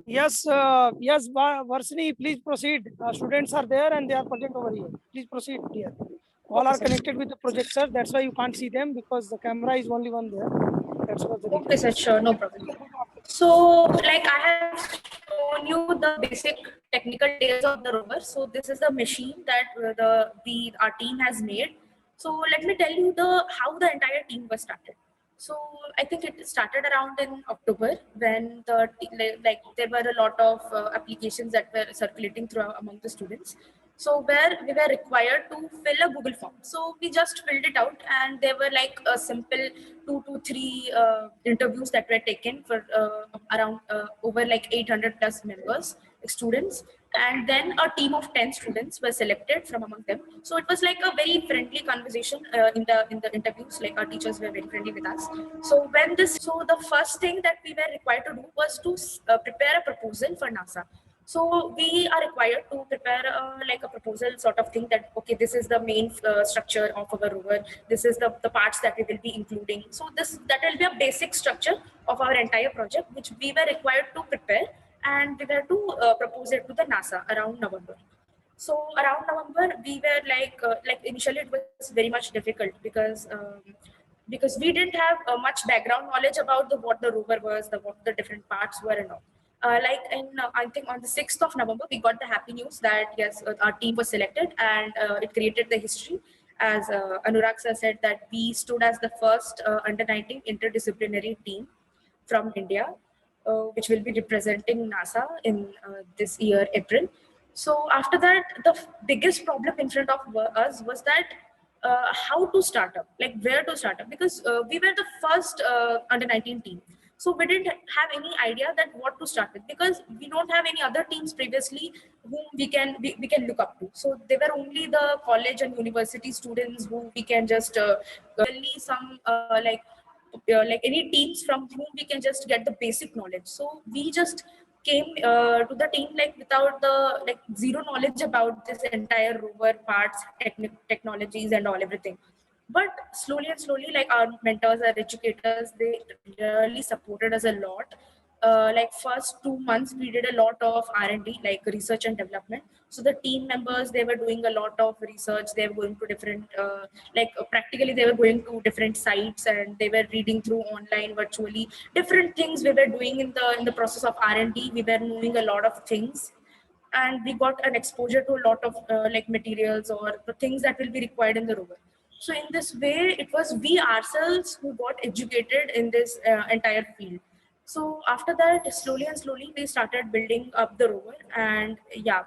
Yes, Varsini, please proceed. Students are there and they are present over here. Please proceed, dear. All Okay, are sir. connected with the projector. That's why you can't see them because the camera is only one there. That's what the Okay, reason. sir. Sure, no problem. So, like I have shown you the basic technical details of the rover. So this is the machine that our team has made. So let me tell you the how the entire team was started. So I think it started around in October when like there were a lot of applications that were circulating through among the students. So where we were required to fill a Google form. So we just filled it out, and there were like a simple 2 to 3 interviews that were taken for around over like 800 plus members, students, and then a team of 10 students were selected from among them. So it was like a very friendly conversation in the interviews. Like our teachers were very friendly with us. So the first thing that we were required to do was to prepare a proposal for NASA. So we are required to prepare like a proposal sort of thing that, okay, this is the main structure of our rover. This is the parts that we will be including. So that will be a basic structure of our entire project, which we were required to prepare, and we were to propose it to the NASA around November. So around November, we were like initially it was very much difficult because we didn't have much background knowledge about what the rover was, what the different parts were and all. I think on the 6th of November, we got the happy news that yes, our team was selected, and it created the history. As Anurag sir said, that we stood as the first under 19 interdisciplinary team from India, which will be representing NASA in this year, April. So after that, the biggest problem in front of us was that how to start up, like where to start up, because we were the first under 19 team. So we didn't have any idea that what to start with, because we don't have any other teams previously whom we can look up to. So they were only the college and university students who we can just only some like any teams from whom we can just get the basic knowledge. So we just came to the team like without the like zero knowledge about this entire rover parts, technologies and all everything. But slowly and slowly, like our mentors, our educators, they really supported us a lot. Like first 2 months we did a lot of R&D, like research and development. So the team members, they were doing a lot of research. They were going to different practically they were going to different sites, and they were reading through online virtually different things we were doing in the process of R&D. We were knowing a lot of things, and we got an exposure to a lot of like materials or the things that will be required in the rover. So in this way, it was we ourselves who got educated in this entire field. So after that, slowly and slowly, we started building up the rover, and yeah,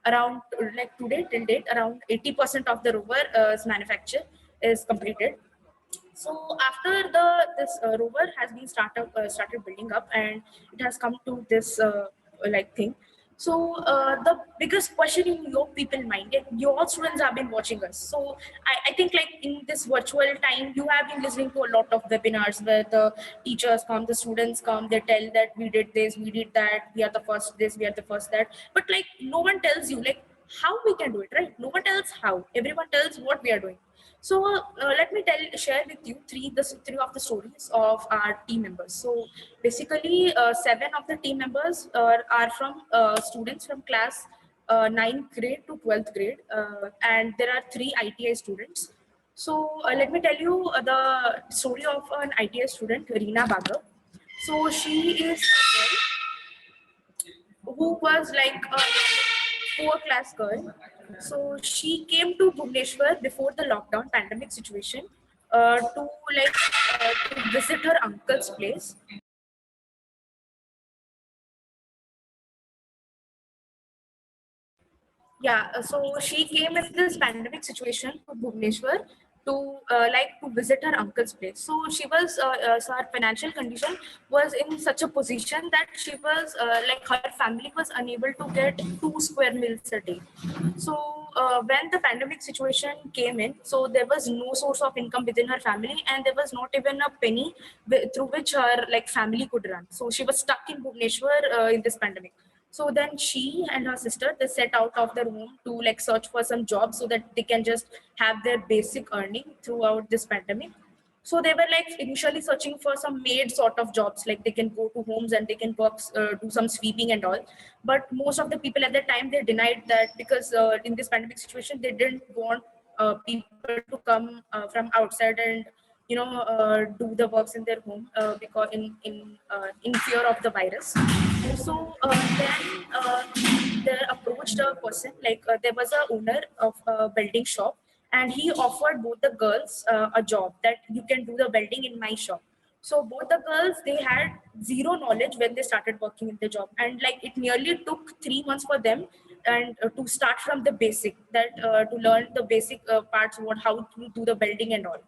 around like today till date, around 80% of the rover's manufacture is completed. So after this rover has been started building up, and it has come to this like thing. So the biggest question in your people mind, like your students have been watching us. So I think like in this virtual time, you have been listening to a lot of webinars where the teachers come, the students come, they tell that we did this, we did that, we are the first this, we are the first that. But like no one tells you like how we can do it, right? No one tells how. Everyone tells what we are doing. So let me share with you three of the stories of our team members. So basically, 7 of the team members are from students from class 9th grade to 12th grade, and there are 3 ITI students. So let me tell you the story of an ITI student, Reena Bagav. So she is a girl who was like a poor class girl. So she came to Bhubaneswar before the lockdown pandemic situation to visit her uncle's place. Yeah, so she came in this pandemic situation to Bhubaneswar to visit her uncle's place. So so her financial condition was in such a position that she was like her family was unable to get 2 square meals a day. So when the pandemic situation came in, so there was no source of income within her family, and there was not even a penny through which her like family could run. So she was stuck in Bhubaneswar in this pandemic. So then she and her sister, they set out of their home to like search for some job so that they can just have their basic earning throughout this pandemic. So they were like initially searching for some maid sort of jobs, like they can go to homes and they can work, do some sweeping and all. But most of the people at that time, they denied that, because in this pandemic situation, they didn't want people to come from outside and do the works in their home, because in fear of the virus. So then they approached a person, like there was a owner of a welding shop, and he offered both the girls a job, that you can do the welding in my shop. So both the girls, they had zero knowledge when they started working in the job, and like it nearly took 3 months for them, and to start from the basic, that to learn the basic parts, what how to do the welding and all.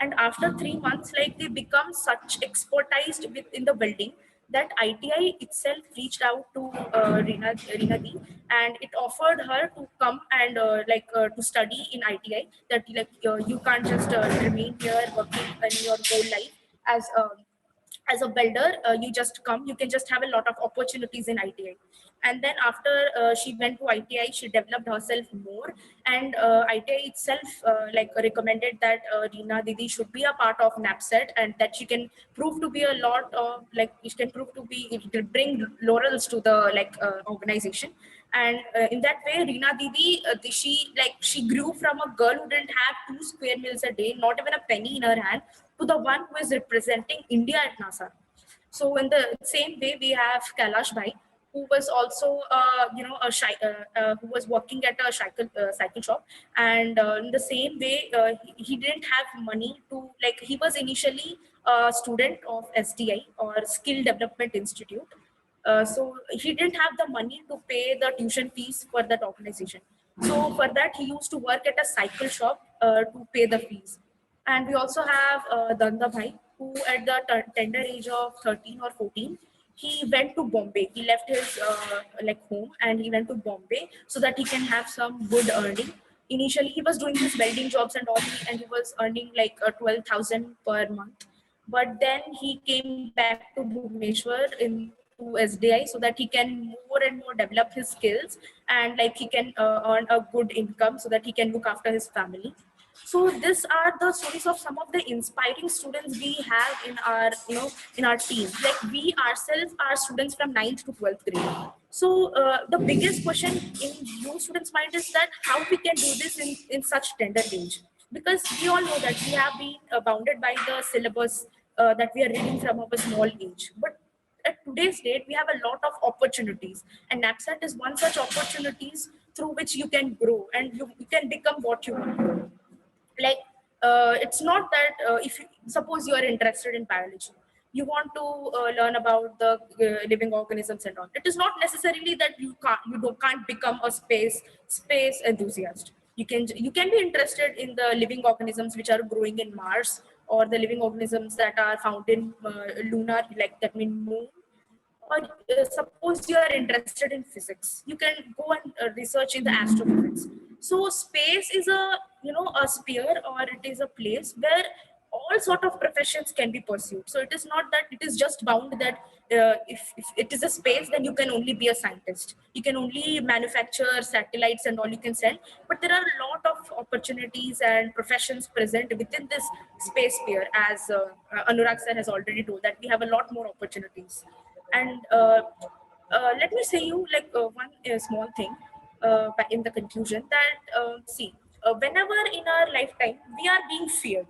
And after 3 months, like they become such expertized within the welding, that ITI itself reached out to Reena Di, and it offered her to come and to study in ITI. That like you can't just remain here working in your whole life as a welder. You just come, you can just have a lot of opportunities in ITI. And then after she went to ITI, she developed herself more, and ITI itself recommended that Reena Didi should be a part of NAPSET, and that she can prove to be a lot of like she can prove to be, it will bring laurels to the organization. And in that way, Reena Didi, she grew from a girl who didn't have 2 square meals a day, not even a penny in her hand, to the one who is representing India at NASA. So in the same way, we have Kailash Bhai, who was also, who was working at a cycle shop, and in the same way, he didn't have money to like. He was initially a student of SDI, or Skill Development Institute. So he didn't have the money to pay the tuition fees for that organization. So for that, he used to work at a cycle shop to pay the fees. And we also have Danda Bhai, who at the tender age of 13 or 14, he went to Bombay. He left his home, and he went to Bombay so that he can have some good earning. Initially, he was doing his welding jobs and all, and he was earning like 12,000 per month. But then he came back to Bhubaneswar in to SDI, so that he can more and more develop his skills, and like he can earn a good income so that he can look after his family. So these are the stories of some of the inspiring students we have in our in our team. Like we ourselves are students from 9th to 12th grade. So the biggest question in you students mind is that how we can do this in such tender age, because we all know that we have been bounded by the syllabus that we are reading from our small age. But at today's date, we have a lot of opportunities, and NAPSAT is one such opportunities through which you can grow, and you can become what you want. Like it's not that if you, suppose you are interested in biology, you want to learn about the living organisms and all. It is not necessarily that can't become a space enthusiast. You can be interested in the living organisms which are growing in Mars, or the living organisms that are found in lunar, like that mean moon. Or suppose you are interested in physics, you can go and research in the astrophysics. So space is a a sphere, or it is a place where all sort of professions can be pursued. So it is not that it is just bound that if it is a space, then you can only be a scientist, you can only manufacture satellites and all you can send. But there are a lot of opportunities and professions present within this space sphere, as Anurag sir has already told, that we have a lot more opportunities. And let me say you like one small thing in the conclusion, that see, whenever in our lifetime we are being feared,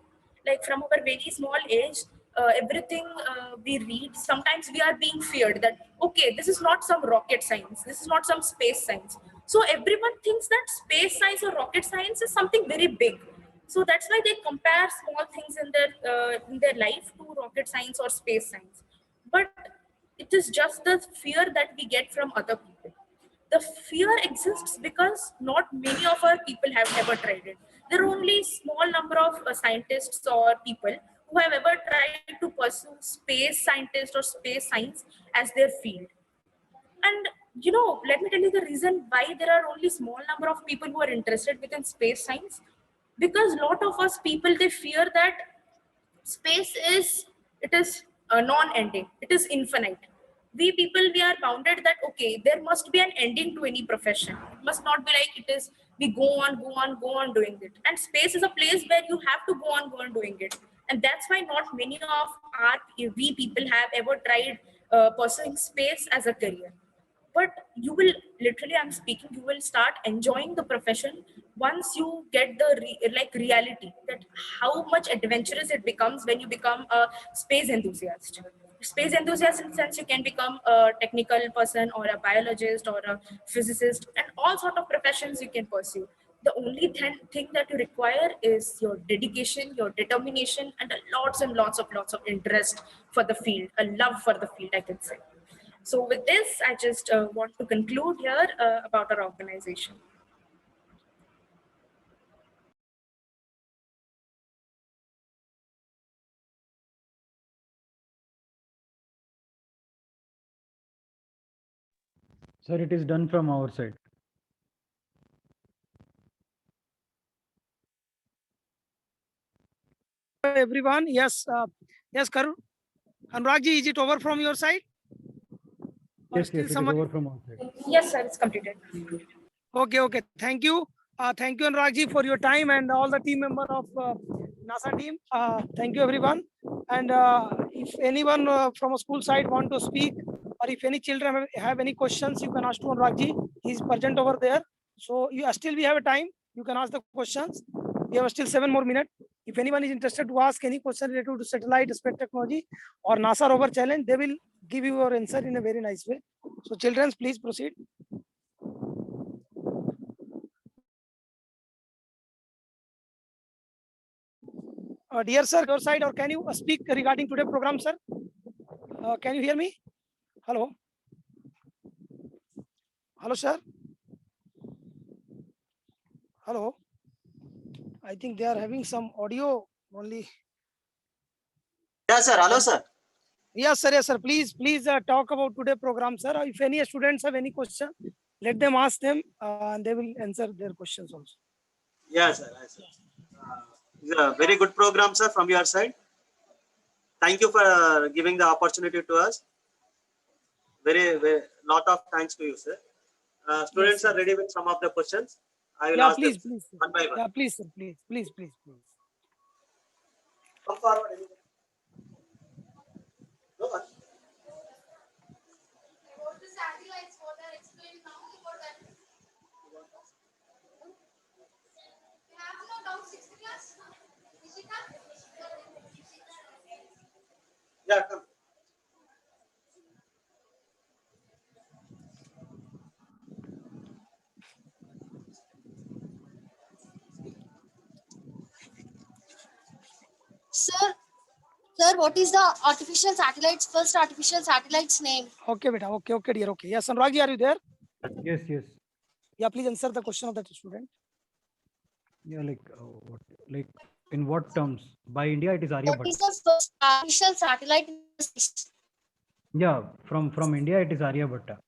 like from our very small age, everything we read, sometimes we are being feared that okay, this is not some rocket science, this is not some space science. So everyone thinks that space science or rocket science is something very big. So that's why they compare small things in their life to rocket science or space science. But it is just the fear that we get from other people. The fear exists because not many of our people have ever tried it. There are only small number of scientists or people who have ever tried to pursue space scientist or space science as their field. And let me tell you the reason why there are only small number of people who are interested within space science. Because a lot of us people, they fear that space is, it is non-ending, it is infinite. We people, we are bounded that okay, there must be an ending to any profession. It must not be like it is we go on doing it. And space is a place where you have to go on doing it. And that's why not many of we people have ever tried pursuing space as a career. But you will literally, I'm speaking, you will start enjoying the profession once you get the reality that how much adventurous it becomes when you become a space enthusiast. Space enthusiast in the sense you can become a technical person or a biologist or a physicist, and all sort of professions you can pursue. The only thing that you require is your dedication, your determination, and lots of interest for the field, a love for the field, I can say. So with this, I just want to conclude here about our organization. Sir, it is done from our side. Everyone, yes, yes, Karun. Anurag ji, is it over from your side? Or Yes, still yes, it is someone- over from our side. Yes, sir, it's completed. Okay. Thank you. Thank you, Anurag ji, for your time and all the team member of NASA team. Thank you, everyone. And if anyone from a school side want to speak, or if any children have any questions, you can ask to Anurag ji. He's present over there. So you still we have a time. You can ask the questions. We have still 7 more minutes. If anyone is interested to ask any question related to satellite, space technology, or NASA rover challenge, they will give you your answer in a very nice way. So children, please proceed. Dear sir, your side, or can you speak regarding today program, sir? Can you hear me? Hello. Hello, sir. Hello. I think they are having some audio only. Yeah, sir. Hello, sir. Yes, sir. Yes, sir. Please talk about today program, sir. If any students have any question, let them ask them, and they will answer their questions also. Yeah, sir. It's a very good program, sir, from your side. Thank you for giving the opportunity to us. Very lot of thanks to you, sir. Students Yes, are ready with some of the questions. I will Yeah, ask please, them please. Sir. one by one. Yeah, please, sir. Please. Come forward. Go on. About the satellites, what are explained now about that. You have no doubt, 6th class? Nishika? Yeah, come. Sir, what is the first artificial satellite's name? Okay, beta. Okay, dear. Okay. Yes, Anurag ji, are you there? Yes. Yeah, please answer the question of that student. Yeah, like in what terms? By India, it is What Aryabhatta. is the first artificial satellite in the space? Yeah, from India, it is Aryabhatta.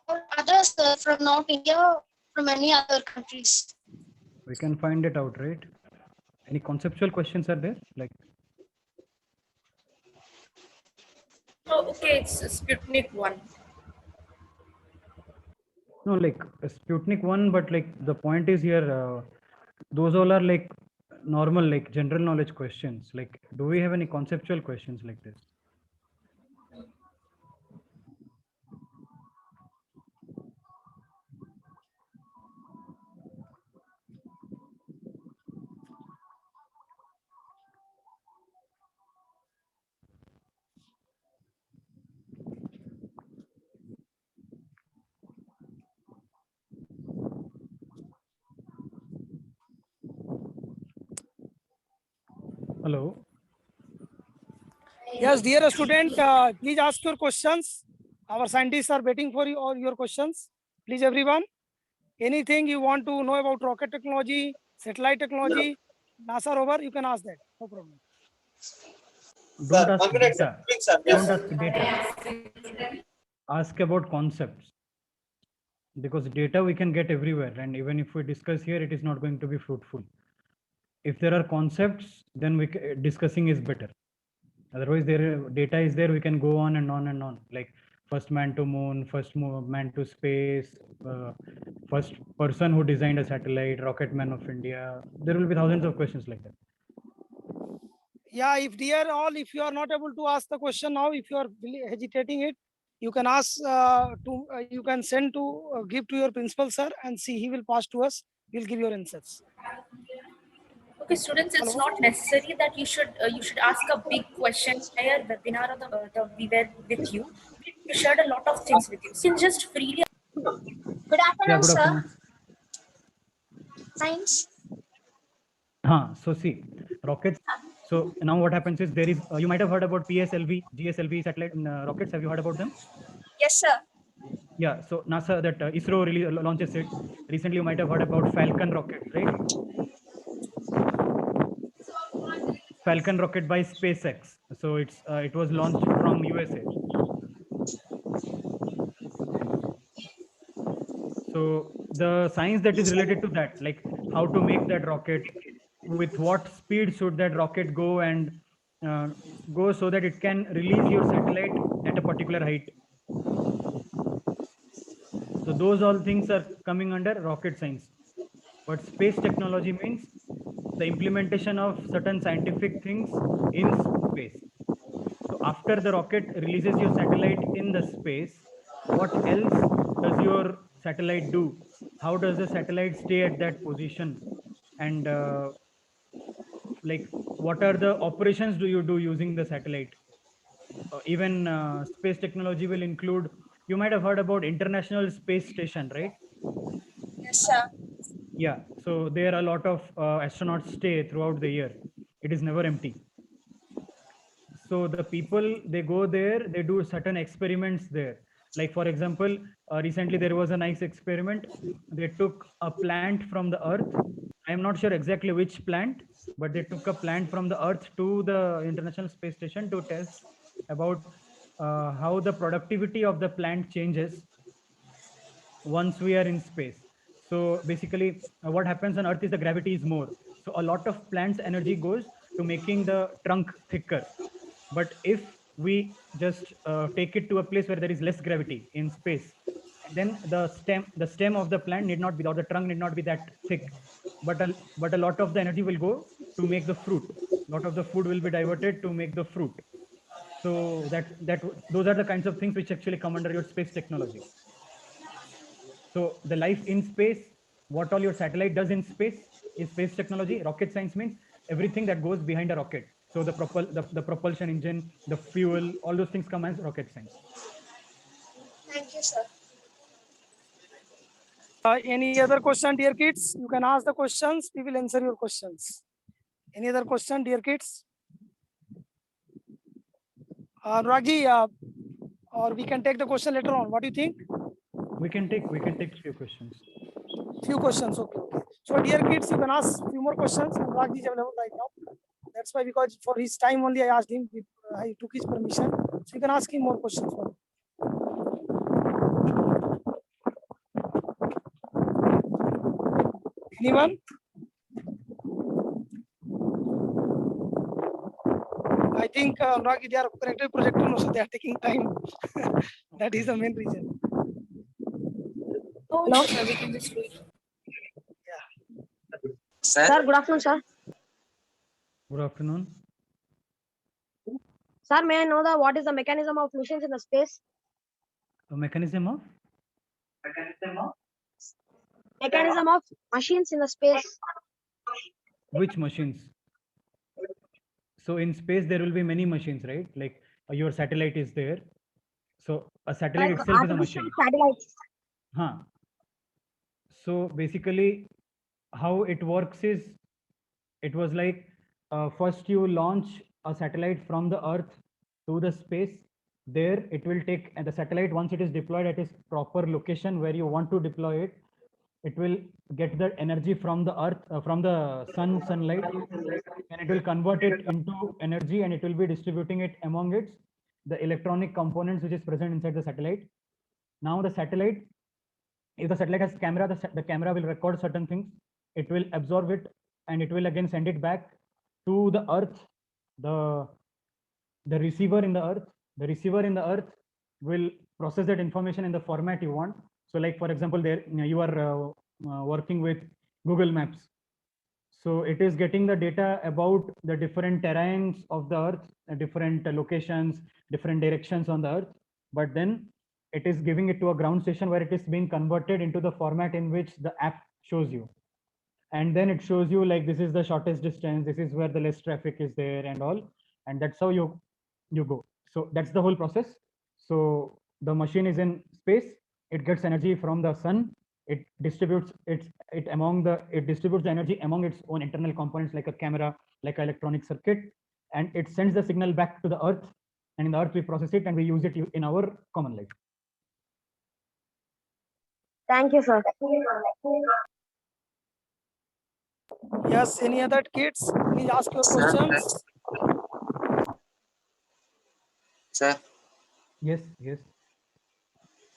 Or others from not India, from any other countries? We can find it out, right? Any conceptual questions are there? Like, Oh, okay, it's Sputnik 1. no, like Sputnik 1, but like the point is here, those all are like normal, like general knowledge questions. Like, do we have any conceptual questions like this? Hello. Yes, dear student, please ask your questions. Our scientists are waiting for you all your questions. Please, everyone. Anything you want to know about rocket technology, satellite technology, NASA rover, you can ask that. No problem. Don't Sir, ask 1 minute, sir. data. Quick, sir. Don't Yes. ask data. Ask about concepts. Because data we can get everywhere, and even if we discuss here, it is not going to be fruitful. If there are concepts, then discussing is better. Otherwise, data is there, we can go on and on and on. Like, first man to moon, man to space, first person who designed a satellite, rocket man of India. There will be thousands of questions like that. Yeah, if dear all, if you are not able to ask the question now, if you are hesitating it, you can ask you can send to give to your principal sir and see, he will pass to us. He'll give your answers. Okay, students, it's Hello? not necessary that you should ask a big question. Entire webinar or we were with you. We shared a lot of things with you. So you can just freely. Good Yeah, afternoon, good sir. afternoon. Science. So see, rockets. So now what happens is there is, you might have heard about PSLV, GSLV satellite rockets. Have you heard about them? Yes, sir. Yeah, so NASA, that ISRO really launches it. Recently, you might have heard about Falcon rocket, right? Falcon rocket by SpaceX. So it was launched from USA. So the science that is related to that, like how to make that rocket, with what speed should that rocket go and go so that it can release your satellite at a particular height. So those all things are coming under rocket science. But space technology means the implementation of certain scientific things in space. So after the rocket releases your satellite in the space, what else does your satellite do? How does the satellite stay at that position? And like, what are the operations do you do using the satellite? Even space technology will include, you might have heard about International Space Station, right? Yes, sir. Yeah, so there are a lot of astronauts stay throughout the year. It is never empty. So the people, they go there, they do certain experiments there. Like for example, recently there was a nice experiment. They took a plant from the earth. I am not sure exactly which plant, but they took a plant from the earth to the International Space Station to test about how the productivity of the plant changes once we are in space. So basically, what happens on earth is the gravity is more, so a lot of plant's energy goes to making the trunk thicker. But if we just take it to a place where there is less gravity in space, then the stem of the plant need not be, or the trunk need not be that thick, but a lot of the energy will go to make the fruit. A lot of the food will be diverted to make the fruit. So those are the kinds of things which actually come under your space technology. So the life in space, what all your satellite does in space is space technology. Rocket science means everything that goes behind a rocket. So the propulsion engine, the fuel, all those things come as rocket science. Thank you, sir. Any other question, dear kids? You can ask the questions. We will answer your questions. Any other question, dear kids? Ragji, or we can take the question later on. What do you think? We can take few questions. Few questions, okay. So dear kids, you can ask few more questions. And Ragji is available right now. That's why, because for his time only, I asked him. I took his permission. So you can ask him more questions. Anyone? I think Ragji, they are connected projector, so they are taking time. That is the main reason. Oh, Hello? sure, we can just wait. Sir, good afternoon, sir. Good afternoon. Sir, may I know what is the mechanism of missions in the space? The mechanism of? Mechanism of machines in the space. Which machines? So in space, there will be many machines, right? Like your satellite is there. So a satellite Like itself is a artificial machine. satellites. Huh. So basically, how it works is, it was like first you launch a satellite from the earth to the space. There it will take, and the satellite, once it is deployed at its proper location where you want to deploy it, it will get the energy from the earth, from the sunlight, and it will convert it into energy, and it will be distributing it among the electronic components which is present inside the satellite. Now the satellite, if the satellite has camera, the camera will record certain things. It will absorb it, and it will again send it back to the earth, the receiver in the earth. The receiver in the earth will process that information in the format you want. So like, for example, there you are working with Google Maps. So it is getting the data about the different terrains of the earth, different locations, different directions on the earth. But then it is giving it to a ground station where it is being converted into the format in which the app shows you. And then it shows you like, this is the shortest distance, this is where the less traffic is there and all. And that's how you go. So that's the whole process. So the machine is in space, it gets energy from the sun, it distributes it distributes the energy among its own internal components, like a camera, like an electronic circuit, and it sends the signal back to the earth, and in the earth we process it and we use it in our common life. Thank you, sir. Yes, any other kids? Please ask your questions. Sir, Yes.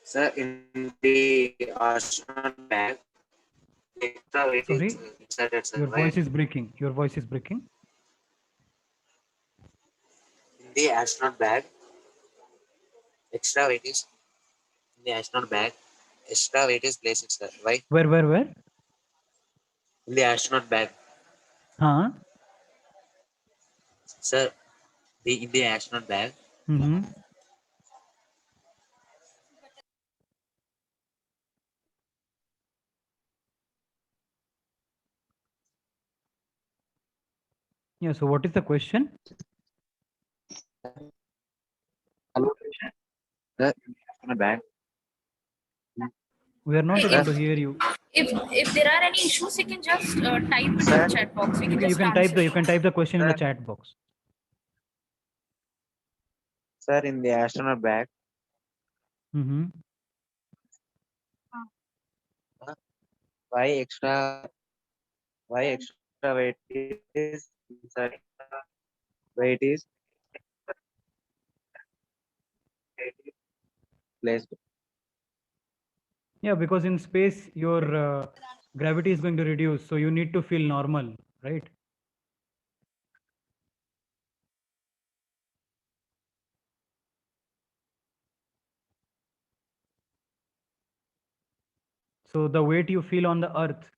sir, in the astronaut bag, extra weight Sorry? is inserted, sir. Your Why? voice is breaking. In the astronaut bag, extra weight is in the astronaut bag. Extra weight is placed, sir. Why? Where? In the astronaut bag, Huh? sir. In the astronaut bag, Mm-hmm. Yeah, so what is the question? hello, sir. In the astronaut bag, We are not able to hear you. If there are any issues, you can just type it in the chat box. We can You just can type answer. the question in the chat box. sir. In the astronaut bag, Mm-hmm. why extra weight is inside? Weight is placed. Yeah, because in space your gravity is going to reduce, so you need to feel normal, right? So the weight you feel on the earth,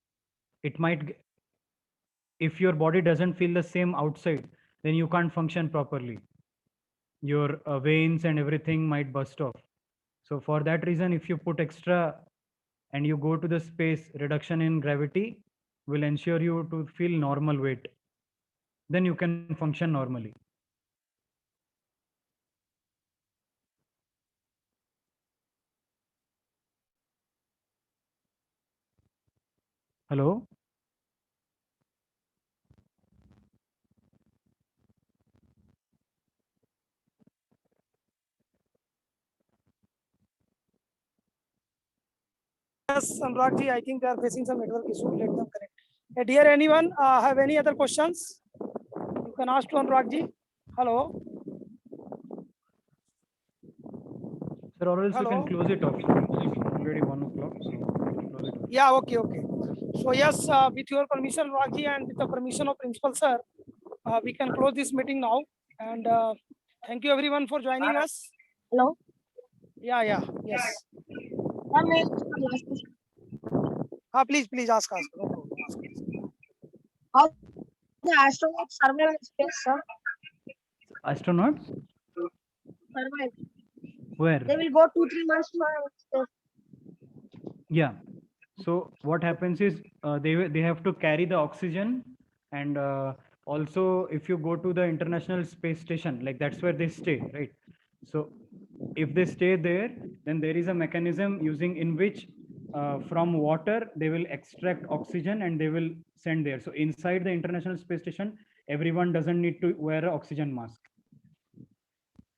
it might if your body doesn't feel the same outside, then you can't function properly. Your veins and everything might burst off. So for that reason, if you put extra and you go to the space, reduction in gravity will ensure you to feel normal weight. Then you can function normally. Hello? Yes, Anurag ji, I think they are facing some network issue. Let them correct. Dear anyone, have any other questions? You can ask to Anurag ji. Hello. Sir, or else you Hello. can close it off. It's already 1 o'clock, so you can close it off. Yeah, okay. So yes, with your permission, Anurag ji, and with the permission of principal sir, we can close this meeting now. And thank you everyone for joining us. Hello. Yeah, yes. One minute, last question. Please ask. No problem. Ask. How the astronauts survive in space, sir? Astronauts? Survive. Where? They will go 2-3 months to space. Yeah. So what happens is they have to carry the oxygen, and also if you go to the International Space Station, like that's where they stay, right? So if they stay there, then there is a mechanism using in which from water they will extract oxygen and they will send there. So inside the International Space Station, everyone doesn't need to wear an oxygen mask.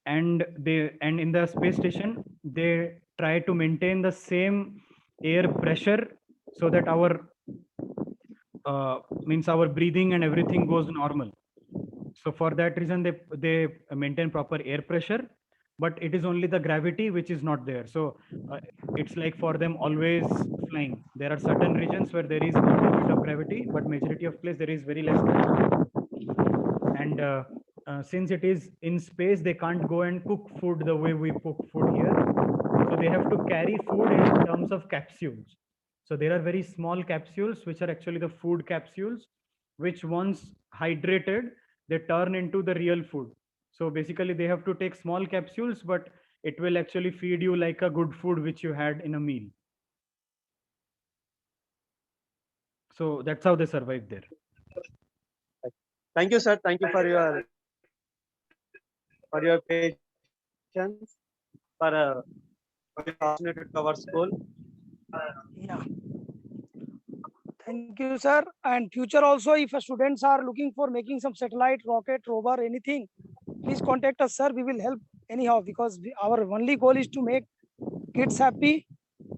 And in the space station they try to maintain the same air pressure so that our means our breathing and everything goes normal. So for that reason they maintain proper air pressure, but it is only the gravity which is not there. So it's like for them always flying. There are certain regions where there is a little bit of gravity, but majority of place there is very less gravity. And since it is in space, they can't go and cook food the way we cook food here. So they have to carry food in terms of capsules. So there are very small capsules, which are actually the food capsules, which once hydrated, they turn into the real food. So basically they have to take small capsules, but it will actually feed you like a good food which you had in a meal. So that's how they survive there. Thank you, sir. Thank you for your patience, for being passionate to our school. Yeah. Thank you, sir. And future also, if students are looking for making some satellite, rocket, rover, anything, please contact us, sir. We will help anyhow, because our only goal is to make kids happy,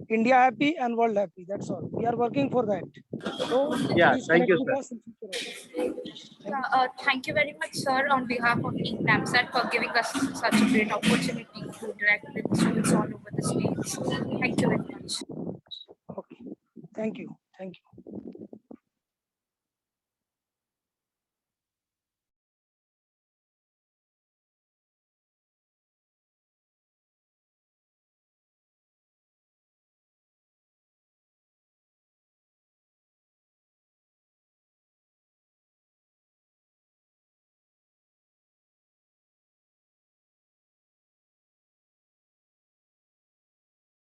India happy, and world happy. That's all. We are working for that. So Yeah, please thank connect you, with sir. us in future also. Yeah, thank you very much, sir, on behalf of Team NAMSAT for giving us such a great opportunity to interact with students all over the states. Thank you very much. Okay. Thank you. Thank you.